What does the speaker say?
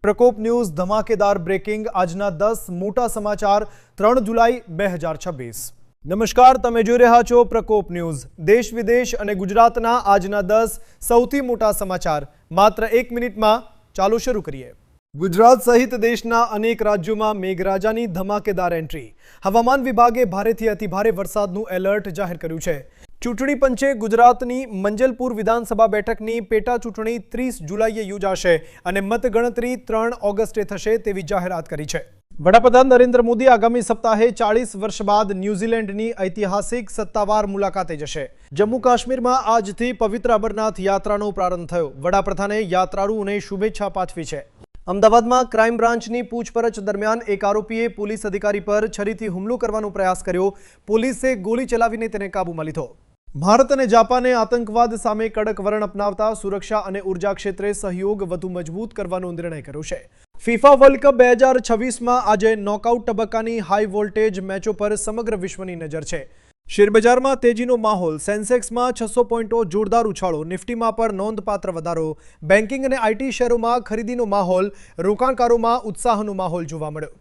પ્રકોપ ન્યૂઝ ધમાકેદાર બ્રેકિંગ આજના 10 મોટા સમાચાર 3 જુલાઈ 2026। નમસ્કાર, તમે જોઈ રહ્યા છો પ્રકોપ ન્યૂઝ। દેશ વિદેશ અને ગુજરાતના આજના 10 સૌથી મોટા સમાચાર માત્ર 1 મિનિટમાં। ચાલો શરૂ કરીએ। ગુજરાત સહિત દેશના અનેક રાજ્યોમાં મેઘરાજાની ધમાકેદાર એન્ટ્રી। હવામાન વિભાગે ભારેથી અતિભારે વરસાદનું એલર્ટ જાહેર કર્યું છે। ચૂંટણી પંચે ગુજરાતની મંજલપુર વિધાનસભા બેઠકની પેટા ચૂંટણી 30 જુલાઈએ યોજાશે અને મતગણતરી 3 ઓગસ્ટે થશે તેવી જાહેરાત કરી છે। વડાપ્રધાન નરેન્દ્ર મોદી આગામી સપ્તાહે 40 વર્ષ બાદ ન્યૂઝીલેન્ડની ઐતિહાસિક સત્તાવાર મુલાકાતે જશે। જમ્મુ કાશ્મીરમાં આજથી પવિત્ર અમરનાથ યાત્રાનો પ્રારંભ થયો। વડાપ્રધાને યાત્રાળુઓને શુભેચ્છા પાઠવી છે। અમદાવાદમાં ક્રાઇમ બ્રાન્ચની પૂછપરછ દરમિયાન એક આરોપીએ પોલીસ અધિકારી પર છરીથી હુમલો કરવાનો પ્રયાસ કર્યો। પોલીસે ગોળી ચલાવીને તેને કાબૂમાં લીધો। ભારત અને જાપાને આતંકવાદ સામે કડક વલણ અપનાવતા સુરક્ષા અને ઉર્જા ક્ષેત્રે સહયોગ વધુ મજબૂત કરવાનો નિર્ણય કર્યો છે। ફીફા વર્લ્ડ કપ 2026માં આજે નોકઆઉટ તબક્કાની હાઈ વોલ્ટેજ મેચો પર સમગ્ર વિશ્વની નજર છે। શેરબજારમાં તેજીનો માહોલ। સેન્સેક્સમાં 600 પોઈન્ટો જોરદાર ઉછાળો। નિફ્ટીમાં પર નોંધપાત્ર વધારો। બેન્કિંગ અને આઈટી શેરોમાં ખરીદીનો માહોલ। રોકાણકારોમાં ઉત્સાહનો માહોલ જોવા મળ્યો।